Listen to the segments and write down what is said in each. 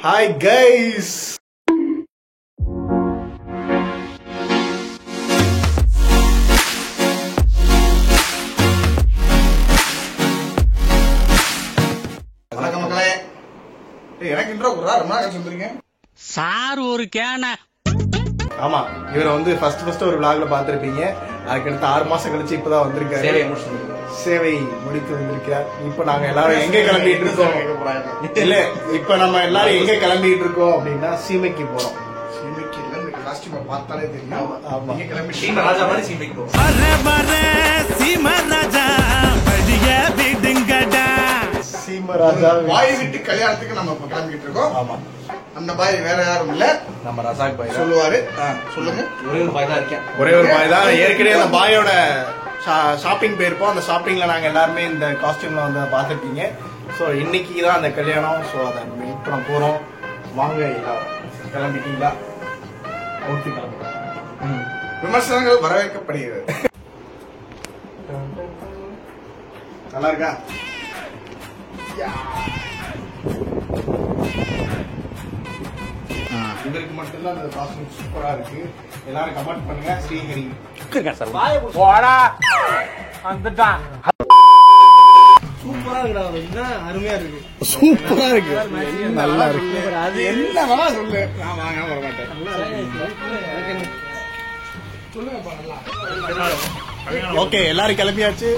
Hi guys. வணக்கம் மக்களே. எனக்கு இன்ட்ரோ குறா ரொம்ப நாள் சொல்றீங்க. சார் ஒரு கேன. ஆமா, இவரை வந்து ஃபர்ஸ்ட் ஒரு vlogல பாத்திருப்பீங்க. அதுக்கு அடுத்து 6 மாசம் கழிச்சு இப்பதான் வந்திருக்காரு. சேவை முடித்து வந்திருக்கார். இப்ப நாங்க எல்லாரும் எங்க கிளம்பிட்டு இருக்கோம்? இல்ல, இப்ப நம்ம எல்லாரும் எங்க கிளம்பிட்டு இருக்கோம் அப்படின்னா சீமைக்கு போறோம். சீமைக்கு இல்ல, இந்த காஸ்டியூமை பார்த்தாலே தெரியும். ஆமா, எங்க கிளம்பி சீமை ராஜா மாதிரி சீமைக்கு போறோம். சீமை ராஜா பாய் விட்டு கல்யாணத்துக்கு நம்ம இப்ப கிளம்பிட்டு இருக்கோம். ஆமா, அந்த பாய் வேற யாரும் இல்ல, நம்ம ரசாக் பாய் சொல்லுவாரு. சொல்லுங்க. ஒரே ஒரு பாய் தான் இருக்கேன். ஒரே ஒரு பாய் தான். ஏற்கனவே அந்த பாயோட ஷாப்பிங் போயிருப்போம். அந்த ஷாப்பிங்ல நாங்க எல்லாருமே இந்த காஸ்டியூம்ல வந்து பாத்துருப்பீங்க. ஸோ இன்னைக்கு தான் அந்த கல்யாணம். ஸோ அதை இப்போ நம்ம போறோம். வாங்க எல்லாரும். கிளம்பிட்டீங்களா? ஓகே, கிளம்புறோம். விமர்சனங்கள் வரவேற்கப்படுகிறது. நல்லா இருக்கா? இவருக்கு மட்டும்தான் அந்த காஸ்டியூம் சூப்பரா இருக்கு. எல்லாரும் கமெண்ட் பண்ணுங்க. ஸ்ரீஹரி சூப்பரா இருக்குடா, அருமையா இருக்கு. சூப்பரா இருக்கு, நல்லா இருக்கு. அது என்னவா சொல்லு, நான் வாங்க வர மாட்டேன். ஓகே, எல்லாரும் கிளம்பியாச்சு.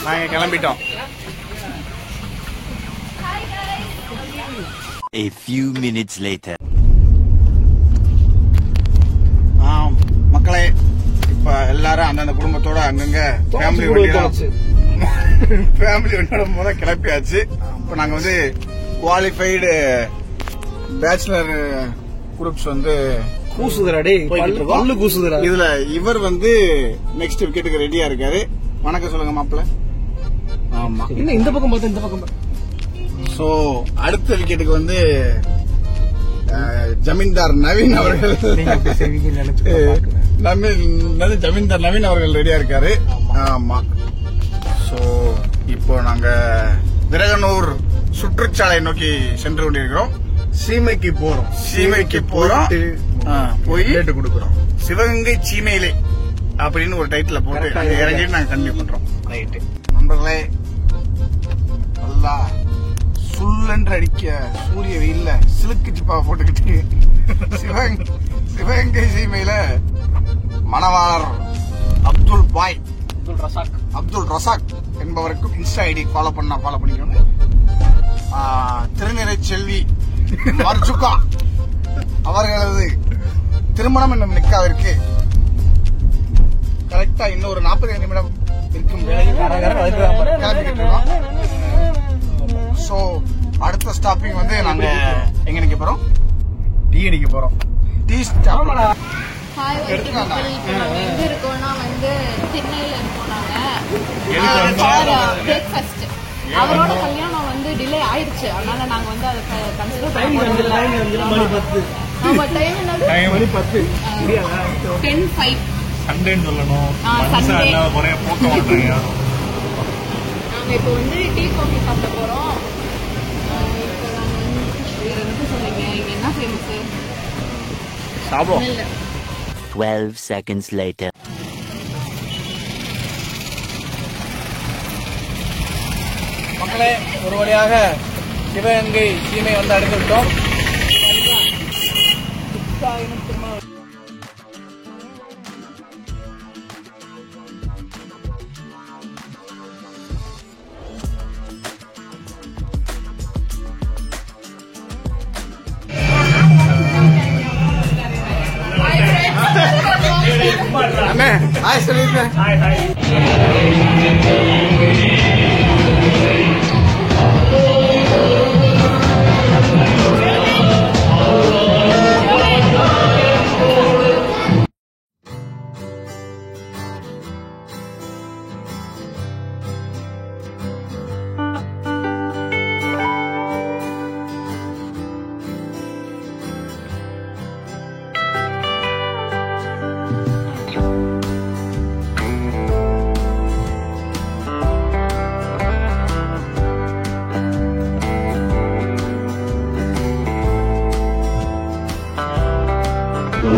நாங்க கிளம்பிட்டோம். A few minutes later. மக்களே, இப்ப எல்லாரும் அந்தந்த குடும்பத்தோட அங்கங்க ஃபேமிலி வண்டியோட போத கிளப்பியாச்சு. இப்ப நாங்க வந்து குவாலிஃபைடு பேச்சுலர் குரூப்ஸ் வந்து இதுல இவர் வந்து நெக்ஸ்ட் விக்கெட்டுக்கு ரெடியா இருக்காரு. வணக்கம் சொல்லுங்க மாப்பிள்ள. ஆமா, இந்த பக்கம் பார்த்து இந்த பக்கம். சோ அடுத்த விக்கெட்டுக்கு வந்து ஜமீன்தார் நவீன் அவர்கள் ஜமீன்தார் நவீன் அவர்கள் ரெடியா இருக்காரு. ஆமா, சோ இப்போ நாங்க விரகனூர் சுற்றுச்சாலை நோக்கி சென்று கொண்டிருக்கிறோம். சீமைக்கு போறோம். போய் ரேட்டு கொடுக்குறோம். சிவகங்கை சீமையிலே அப்படின்னு ஒரு டைட்டில் போட்டு இறங்கிட்டு நாங்க கண்டினியூ பண்றோம். ரைட்டு நண்பர்களே, நல்லா சுல்லென்று அடிக்க சூரிய வெயில்ல சிலுக்கு சிப்பா போட்டுக்கிட்டு சிவகங்கை சீமையில மணவாளர் அப்துல் ரசாக் என்பவருக்கும் இன்ஸ்டா ஐடி ஃபாலோ பண்ணிக்கோங்க. திருநிறை செல்வி மர்ஜுகா அவர்களது திருமணம் என்னும் நிக்காவிற்கு கரெக்டா இன்னும் ஒரு 45 நிமிடம் இருக்கும் கிளம்பிக்கிட்டு இருக்கோம். சோ அடுத்த ஸ்டாப்பிங் வந்து நாங்க எங்க நிக்க போறோம்? டீ அடிக்க போறோம். Tea stop. எங்க இருக்கோம்னா வந்து சென்னையில இருக்கோம். பிரேக்ஃபாஸ்ட் அவரோட கல்யாணம் வந்து டிலே ஆயிடுச்சு. அதனால நாங்க வந்து அதை கன்சிடர் பண்ண முடியல. ஆமா, டைம் என்னது? 10:05 சண்டேன்னு சொல்லணும். சண்டே ஒரே போக்க மாட்டாங்க. நாங்க இப்போ வந்து டீ காஃபி சாப்பிட போறோம். சொல்லுங்க, இங்க என்ன ஃபேமஸ்? 12 seconds later. மக்களே, ஒரு வழியாக சிவகங்கை சீமை வந்து அடைந்து விட்டோம். அண்ணே ஹாய் சொல்லிருக்கேன்.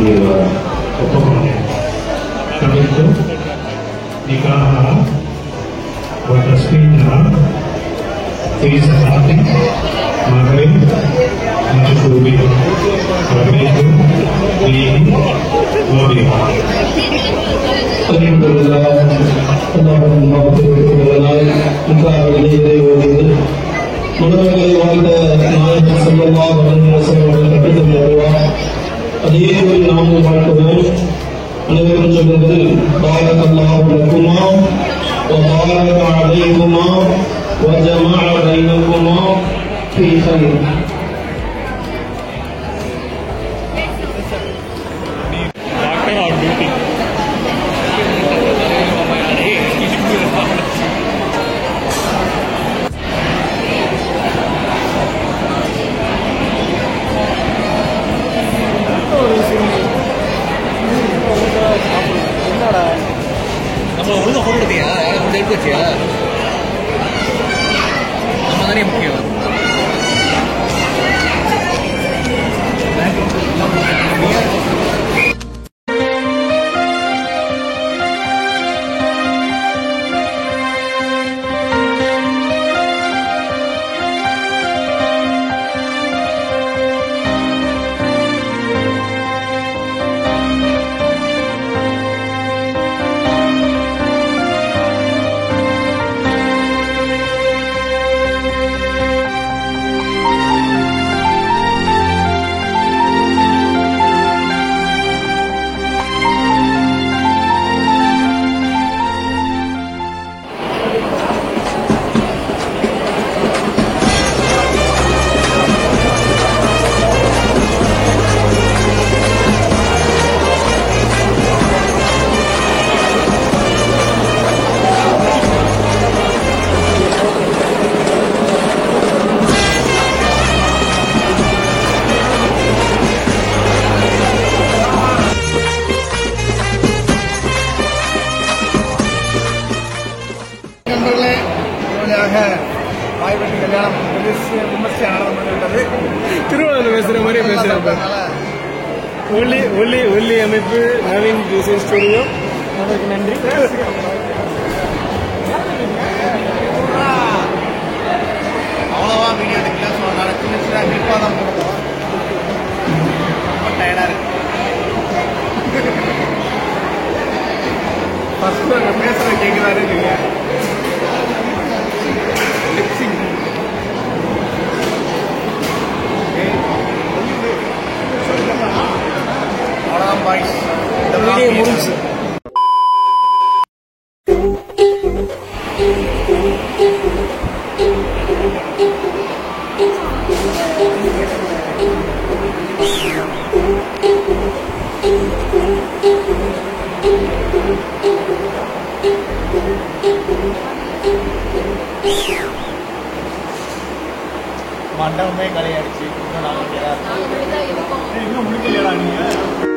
ಒಪ್ಪಕೊಂಡೆ ಕಲಿತು ನಿಗಾಹ وتسبيح في صلاة المغرب مشهور ربيت به وبه الحمد لله اللهم اغفر لنا முகாவிலே ஓடியது முன்னோர்களை வாழ்ந்த நாயகம் ஸல்லல்லாஹு அலைஹி வஸல்லம் அவர்கள் கற்றுத் தருவார். அதே போல் நாமும் வாழ்கிறோம். அனைவரும் சொல்லுங்கள் பாரக்கல்லாஹு லக்குமா وبارك عليكما وجمع بينكما في خير. நம்ம ஒழுங்கா போட்டோ எடுத்தியா? யாரும் எடுத்து வச்சியா? நம்ம தானே முக்கியம். பாய்வெட்டி கல்யாணம் விமர்சையாக நடந்து திருவள்ளுவர் பேசுற மாதிரி பேசுறாங்க. ஒல்லி அமைப்பு நவீன் டிசைன் ஸ்டுடியோ, அதற்கு நன்றி. அவ்வளவா வீடியோ எடுக்கல. ஸோ அதனால சின்ன சின்ன கிளிப்பாக தான் கொடுத்தோம். ரொம்ப டயர்டாக இருக்கு. ஃபர்ஸ்ட் அங்கே பேசுகிற கேட்குறாரு லிப்சிங். அவ்வளோதான் பாய்ஸ். இந்த வீடியோ முடிஞ்சு. மண்டபமே கலையாடுச்சு. இன்னும் நாங்கள் இன்னும் முடிக்கலையா நீங்க?